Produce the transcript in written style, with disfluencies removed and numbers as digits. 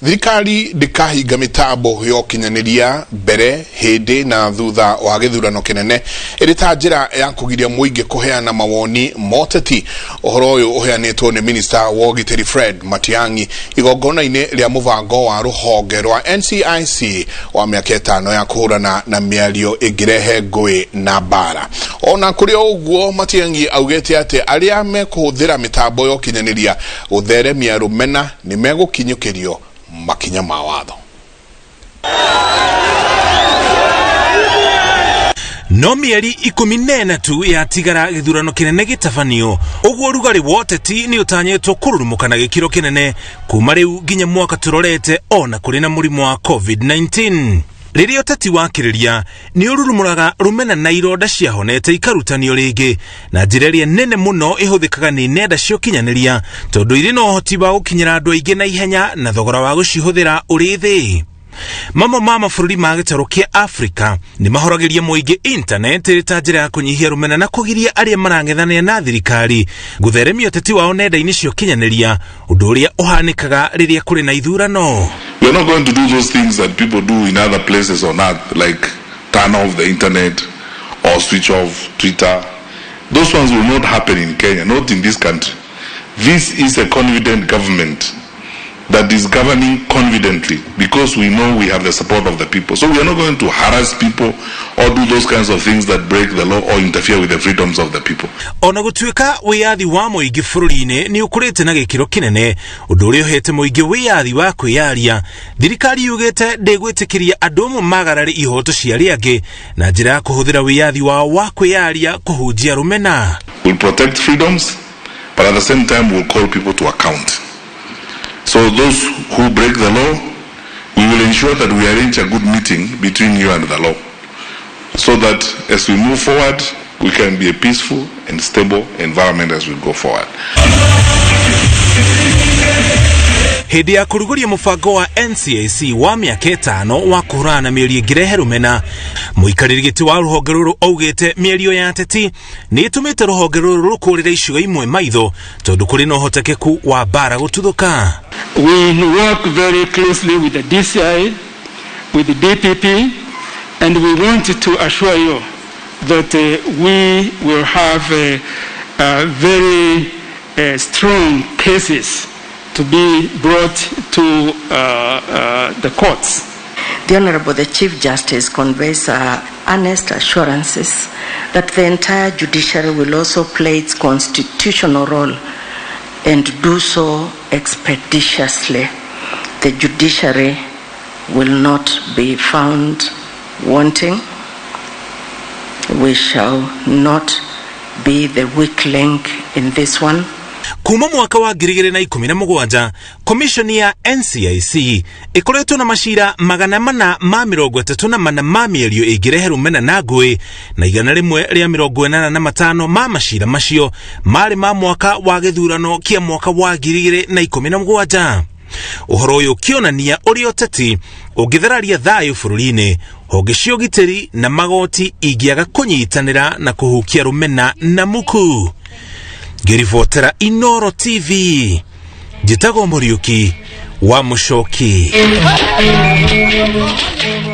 Thirikari ndĩkahingĩra mĩtambo ya ũkinyanĩria mbere, hĩndĩ na thutha wa gĩthurano kĩnene ĩrĩ ta njĩra ya kũgiria mũingĩ kũheana mawoni moteti. Ũhoro ũyũ ũheanĩtwo nĩ Minister wa Ũgitĩri Fred Matiang'i igongona-inĩ rĩa mũbango wa rũhonge rwa NCIC wa mĩaka 5 ya kũhũrana na mĩario ĩngĩrehe ngũĩ na mbara. Ona kũrĩ ũguo, Matiang'i augĩte atĩ arĩa mekũhũthĩra mĩtambo ya ũkinyanĩria gũtheremia rũmena nĩ megũkinyũkĩrio makinya ma watho. No mĩeri 14 tu yatigara gĩthurano kĩnene gĩtabanio, ũguo rugari woteti nĩ ũtanyĩtwo kũrurumũka na gĩkĩro kĩnene kuma rĩu nginya mwaka tũrorete, ona kũrĩ na mũrimũ wa COVID-19. Rĩrĩa ũteti wakĩrĩria nĩ ũrurumũraga rũmena na ironda ciahonete ikarutanio rĩngĩ na njĩra ĩrĩa nene mũno ĩhũthĩkaga nĩ nenda cia ũkinyanĩria, tondũ irĩ na ũhoti wa gũkinyĩra andũ aingĩ na ihenya na thogora wa gũcihũthĩra ũrĩ thĩ. Mamwe ma mabũrũri ma gĩtarũ kĩa Afrika nĩ mahoragĩria mũingĩ internet ĩrĩ ta njĩra ya kũnyihia rũmena na kũgiria arĩa marang'ethanĩra na thirikari gũtheremia ũteti wao nenda-inĩ cia ũkinyanĩria, ũndũ ũrĩa ũhanĩkaga rĩrĩa kũrĩ na ithurano. We are not going to do those things that people do in other places on earth, like turn off the internet or switch off Twitter. Those ones will not happen in Kenya, not in this country. This is a confident government that is governing confidently because we know we have the support of the people. So we are not going to harass people or do those kinds of things that break the law or interfere with the freedoms of the people. Ona gũtuĩka wĩyathi wa mũingĩ bũrũri-inĩ nĩ ũkũrĩte na gĩkĩro kĩnene, ũndũ ũrĩa ũhete mũingĩ wĩyathi wa kwĩyaria, thirikari yugĩte ndĩgwĩtĩkĩria andũ amwe magarare ihoto cia arĩa angĩ na njĩra ya kũhũthĩra wĩyathi wao wa kwĩyaria kũhunjia rũmena. We'll protect freedoms, but at the same time we'll call people to account. So those who break the law, we will ensure that we arrange a good meeting between you and the law, so that as we move forward, we can be a peaceful and stable environment as we go forward. Hĩndĩ ya kũrugũria mũbango wa NCIC wa mĩaka 5 wa kũhũrana na mĩario ĩngĩrehe rũmena, mũikarĩri gĩtĩ wa rũhonge rũrũ augĩte mĩario ya ateti nĩ ĩtũmĩte rũhonge rũrũ rũkũrĩra icigo imwe maitho, tondũ kũrĩ na ũhotekeku wa mbara gũtuthũka. We work very closely with the DCI, with the DPP, and we want to assure you that we will have very strong cases to be brought to the courts. The Honorable the Chief Justice conveys earnest assurances that the entire judiciary will also play its constitutional role and do so expeditiously. The judiciary will not be found wanting. We shall not be the weak link in this one. Kuma mwaka wa 2017, komishoni ya NCIC ĩkoretwo na macira 434 ma mĩario ĩngĩrehe rũmena na ngũĩ, na 185 ma macira macio marĩ ma mwaka wa gĩthurano kĩa mwaka wa 2017. Ũhoro ũyũ kĩonania ũrĩa ũteti ũngĩthararia thayũ bũrũri-inĩ, honge cia ũgitĩri na magoti ingĩaga kũnyitanĩra na kũhukia rũmena na muku. Ngĩribotera Inooro TV, njĩtagwo Mũriũki wa Mũcoki.